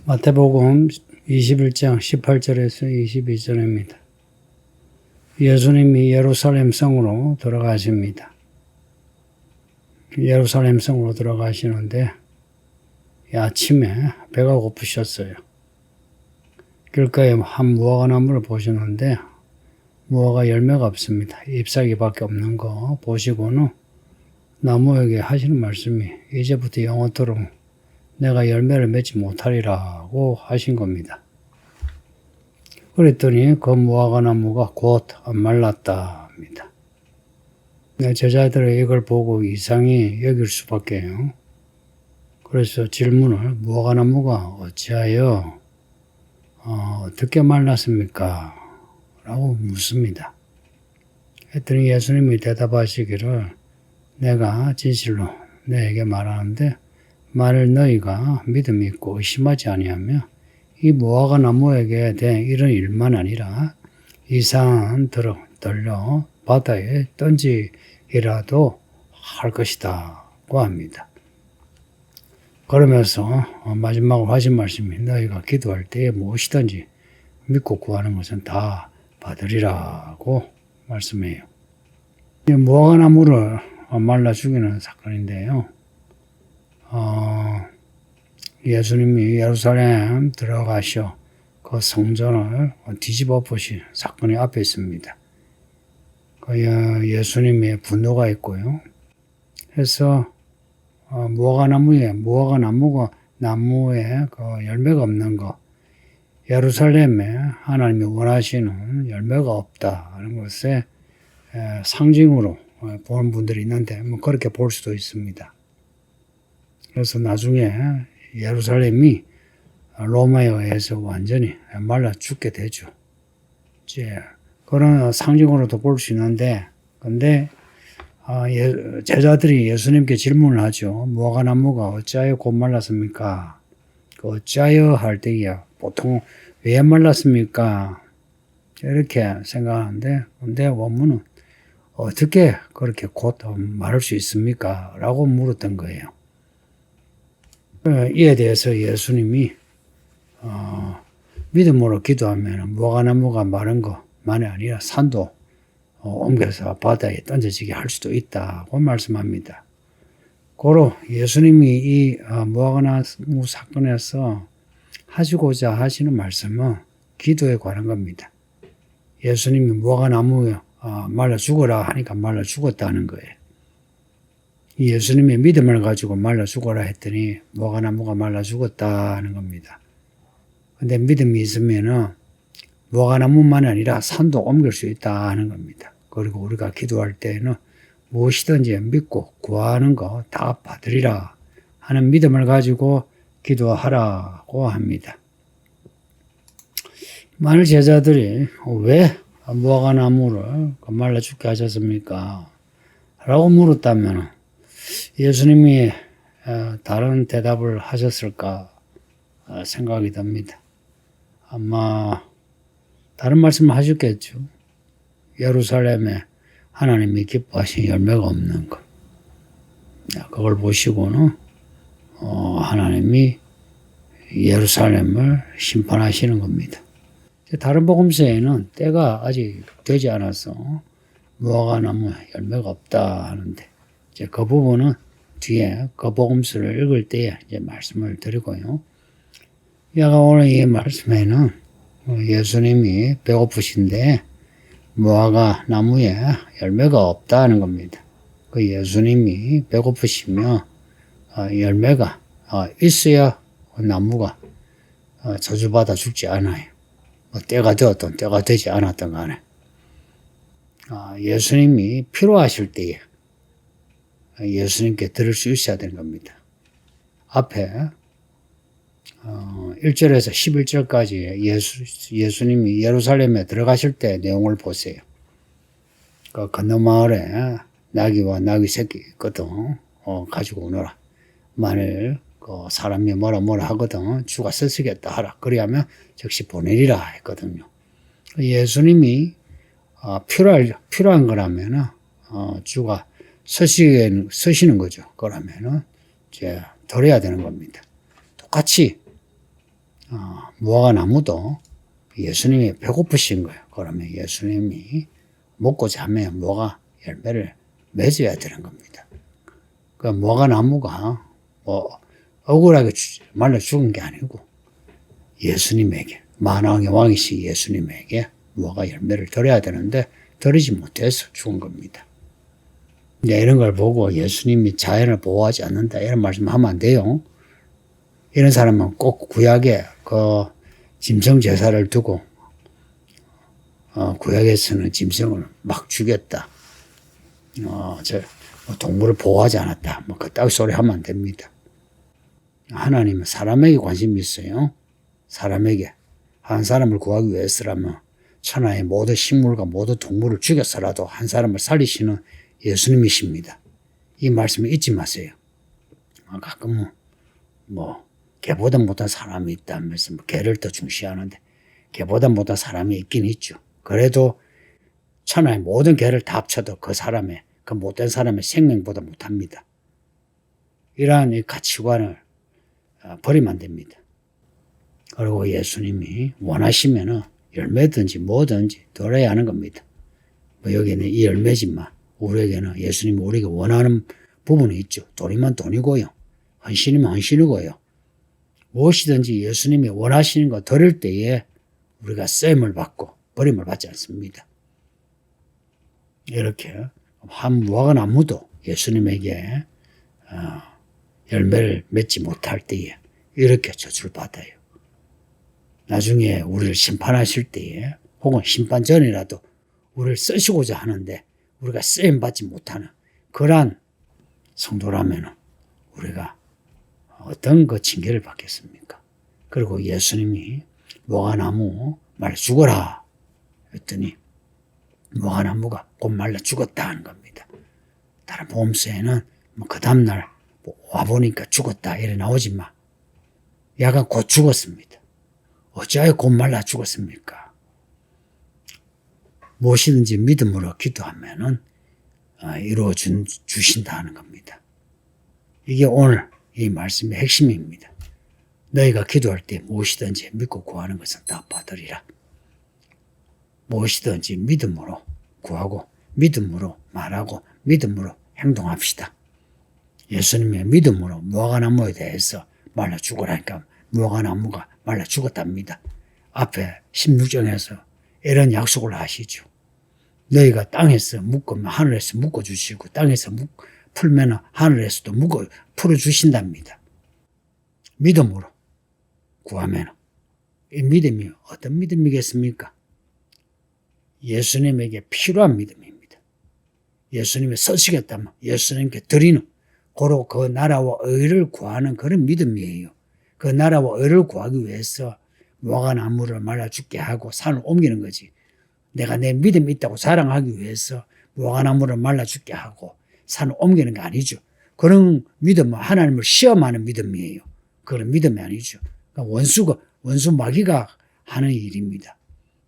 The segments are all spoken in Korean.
마태복음 21장 18절에서 22절입니다. 예수님이 예루살렘 성으로 들어가십니다. 예루살렘 성으로 들어가시는데 아침에 배가 고프셨어요. 길가에 한 무화과나무를 보시는데 무화과 열매가 없습니다. 잎사귀밖에 없는 거 보시고는 나무에게 하시는 말씀이 이제부터 영원토록 내가 열매를 맺지 못하리라고 하신 겁니다. 그랬더니 그 무화과나무가 곧 안 말랐다 합니다. 제자들은 이걸 보고 이상히 여길 수밖에요. 그래서 질문을 무화과나무가 어찌하여 어떻게 말랐습니까? 라고 묻습니다. 했더니 예수님이 대답하시기를 내가 진실로 너에게 말하는데 만일 너희가 믿음이 있고 의심하지 아니하면 이 무화과 나무에게 된 이런 일만 아니라 이산 들려 바다에 던지기라도 할 것이다고 합니다. 그러면서 마지막으로 하신 말씀이 너희가 기도할 때에 무엇이든지 믿고 구하는 것은 다 받으리라고 말씀해요. 무화과 나무를 말라 죽이는 사건인데요. 예수님이 예루살렘 들어가셔 그 성전을 뒤집어 보신 사건이 앞에 있습니다. 예수님의 분노가 있고요. 그래서 무화과 나무에 그 열매가 없는 거, 예루살렘에 하나님이 원하시는 열매가 없다는 것에 상징으로 보는 분들이 있는데 뭐 그렇게 볼 수도 있습니다. 그래서 나중에 예루살렘이 로마에 의해서 완전히 말라 죽게 되죠. 이제 그런 상징으로도 볼 수 있는데, 근데 제자들이 예수님께 질문을 하죠. 무화과 나무가 어찌하여 곧 말랐습니까? 어찌하여 할 때야 보통 왜 말랐습니까? 이렇게 생각하는데, 근데 원문은 어떻게 그렇게 곧 말할 수 있습니까? 라고 물었던 거예요. 이에 대해서 예수님이 믿음으로 기도하면 무화과나무가 마른 것만이 아니라 산도 옮겨서 바다에 던져지게 할 수도 있다고 말씀합니다. 고로 예수님이 이 무화과나무 사건에서 하시고자 하시는 말씀은 기도에 관한 겁니다. 예수님이 무화과나무 말라 죽어라 하니까 말라 죽었다는 거예요. 예수님의 믿음을 가지고 말라 죽어라 했더니 무화과나무가 말라 죽었다는 겁니다. 근데 믿음이 있으면은 무화과나무만 아니라 산도 옮길 수 있다는 겁니다. 그리고 우리가 기도할 때는 무엇이든지 믿고 구하는 거 다 받으리라 하는 믿음을 가지고 기도하라고 합니다. 만일 제자들이 왜 무화과나무를 말라 죽게 하셨습니까? 라고 물었다면 예수님이 다른 대답을 하셨을까 생각이 듭니다. 아마 다른 말씀을 하셨겠죠. 예루살렘에 하나님이 기뻐하신 열매가 없는 것. 그걸 보시고는 하나님이 예루살렘을 심판하시는 겁니다. 다른 복음서에는 때가 아직 되지 않아서 무화과나무 열매가 없다 하는데 이제 그 부분은 뒤에 그 복음서를 읽을 때에 이제 말씀을 드리고요. 제가 오늘 이 말씀에는 예수님이 배고프신데 무화과 나무에 열매가 없다는 겁니다. 그 예수님이 배고프시며 열매가 있어야 나무가 저주받아 죽지 않아요. 때가 되었든 때가 되지 않았든 간에 예수님이 필요하실 때에 예수님께 들을 수 있어야 되는 겁니다. 앞에 1절에서 11절까지 예수님이 예루살렘에 들어가실 때 내용을 보세요. 그 건너마을에 나귀와 나귀 새끼 있거든. 가지고 오너라. 만일 그 사람이 뭐라 하거든. 주가 쓰시겠다 하라. 그리하면 즉시 보내리라 했거든요. 예수님이 필요한 거라면은 주가 쓰시는 거죠. 그러면은 이제 드려야 되는 겁니다. 똑같이 무화과 나무도 예수님이 배고프신 거예요. 그러면 예수님이 먹고 자면 무화과 열매를 맺어야 되는 겁니다. 그 무화과 나무가 뭐 억울하게 말라 죽은 게 아니고 예수님에게, 만왕의 왕이신 예수님에게 무화과 열매를 드려야 되는데 드리지 못해서 죽은 겁니다. 이제 이런 걸 보고 예수님이 자연을 보호하지 않는다 이런 말씀하면 안 돼요. 이런 사람은 꼭 구약에 그 짐승 제사를 두고 구약에서는 짐승을 막 죽였다. 동물을 보호하지 않았다. 뭐 그따위 소리 하면 안 됩니다. 하나님은 사람에게 관심이 있어요. 사람에게. 한 사람을 구하기 위해서라면 천하의 모든 식물과 모든 동물을 죽여서라도 한 사람을 살리시는 예수님이십니다. 이 말씀을 잊지 마세요. 가끔은 개보다 못한 사람이 있다면서 개를 더 중시하는데 개보다 못한 사람이 있긴 있죠. 그래도 천하의 모든 개를 다 합쳐도 그 못된 사람의 생명보다 못합니다. 이러한 이 가치관을 버리면 안 됩니다. 그리고 예수님이 원하시면은 열매든지 뭐든지 드려야 하는 겁니다. 여기는 이 열매지만 우리에게는 예수님이 우리가 원하는 부분이 있죠. 돈이면 돈이고요. 헌신이면 헌신이고요. 무엇이든지 예수님이 원하시는 거 드릴 때에 우리가 쓰임을 받고 버림을 받지 않습니다. 이렇게 한 무화과 나무도 예수님에게 열매를 맺지 못할 때에 이렇게 저주를 받아요. 나중에 우리를 심판하실 때에 혹은 심판 전이라도 우리를 쓰시고자 하는데 우리가 쓰임받지 못하는 그러한 성도라면 우리가 어떤 그 징계를 받겠습니까? 그리고 예수님이 무화과나무 말라 죽어라 했더니 무화과나무가 곧 말라 죽었다 하는 겁니다. 다른 보험서에는 그 다음날 와보니까 죽었다 이래 나오지만 야가 곧 죽었습니다. 어찌하여 곧 말라 죽었습니까? 무엇이든지 믿음으로 기도하면은 이루어 주신다는 겁니다. 이게 오늘 이 말씀의 핵심입니다. 너희가 기도할 때 무엇이든지 믿고 구하는 것은 다 받으리라. 무엇이든지 믿음으로 구하고 믿음으로 말하고 믿음으로 행동합시다. 예수님의 믿음으로 무화과나무에 대해서 말라 죽으라니까 무화과나무가 말라 죽었답니다. 앞에 16장에서 이런 약속을 하시죠. 너희가 땅에서 묶으면 하늘에서 묶어주시고 땅에서 풀면 하늘에서도 풀어주신답니다. 믿음으로 구하면 이 믿음이 어떤 믿음이겠습니까? 예수님에게 필요한 믿음입니다. 예수님이 서시겠다면 예수님께 드리는 고로 그 나라와 의를 구하는 그런 믿음이에요. 그 나라와 의를 구하기 위해서 무화과나무를 말라 죽게 하고 산을 옮기는 거지. 내가 내 믿음이 있다고 자랑하기 위해서 무화과나무를 말라 죽게 하고 산을 옮기는 게 아니죠. 그런 믿음은 하나님을 시험하는 믿음이에요. 그런 믿음이 아니죠. 그러니까 원수 마귀가 하는 일입니다.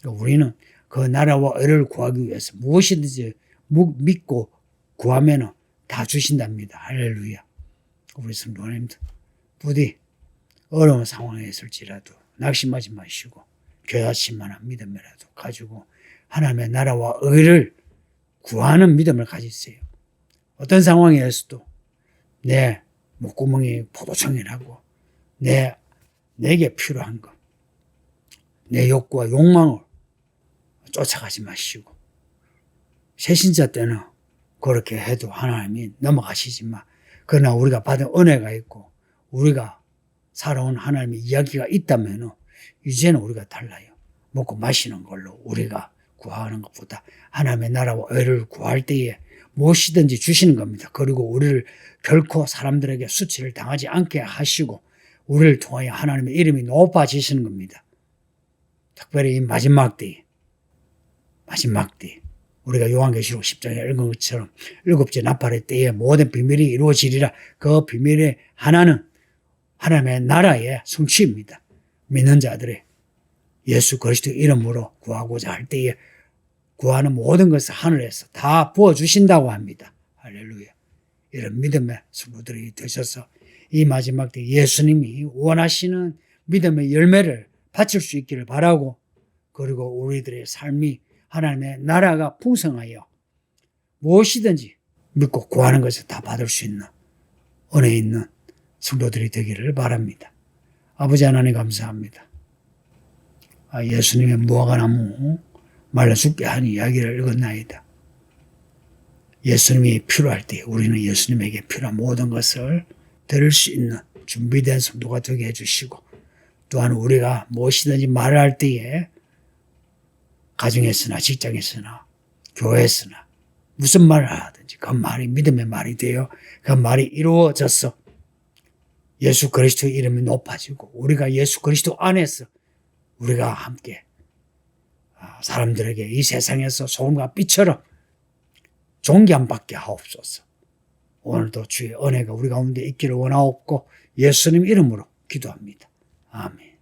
그러니까 우리는 그 나라와 의를 구하기 위해서 무엇이든지 믿고 구하면 다 주신답니다. 할렐루야. 우리 성도님들 부디 어려운 상황에 있을지라도 낙심하지 마시고 교야치만한 믿음이라도 가지고 하나님의 나라와 의를 구하는 믿음을 가지세요. 어떤 상황에서도 내 목구멍이 포도청이라고 내게 필요한 것, 내 욕구와 욕망을 쫓아가지 마시고 새신자 때는 그렇게 해도 하나님이 넘어가시지만 그러나 우리가 받은 은혜가 있고 우리가 살아온 하나님의 이야기가 있다면 이제는 우리가 달라요. 먹고 마시는 걸로 우리가 구하는 것보다 하나님의 나라와 의를 구할 때에 무엇이든지 주시는 겁니다. 그리고 우리를 결코 사람들에게 수치를 당하지 않게 하시고 우리를 통하여 하나님의 이름이 높아지시는 겁니다. 특별히 이 마지막 때 우리가 요한계시록 10장에 읽은 것처럼 7째 나팔의 때에 모든 비밀이 이루어지리라. 그 비밀의 하나는 하나님의 나라의 성취입니다. 믿는 자들의 예수 그리스도 이름으로 구하고자 할 때에 구하는 모든 것을 하늘에서 다 부어주신다고 합니다. 할렐루야. 이런 믿음의 성도들이 되셔서 이 마지막 때 예수님이 원하시는 믿음의 열매를 바칠 수 있기를 바라고, 그리고 우리들의 삶이 하나님의 나라가 풍성하여 무엇이든지 믿고 구하는 것을 다 받을 수 있는 은혜 있는 성도들이 되기를 바랍니다. 아버지 하나님 감사합니다. 예수님의 무화과나무 말라 죽게 한 이야기를 읽었나이다. 예수님이 필요할 때 우리는 예수님에게 필요한 모든 것을 드릴 수 있는 준비된 성도가 되게 해주시고, 또한 우리가 무엇이든지 말할 때에 가정에서나 직장에서나 교회에서나 무슨 말을 하든지 그 말이 믿음의 말이 되어 그 말이 이루어져서 예수 그리스도 이름이 높아지고, 우리가 예수 그리스도 안에서 우리가 함께 사람들에게 이 세상에서 소금과 빛처럼 존귀함받게 하옵소서. 오늘도 주의 은혜가 우리 가운데 있기를 원하옵고 예수님 이름으로 기도합니다. 아멘.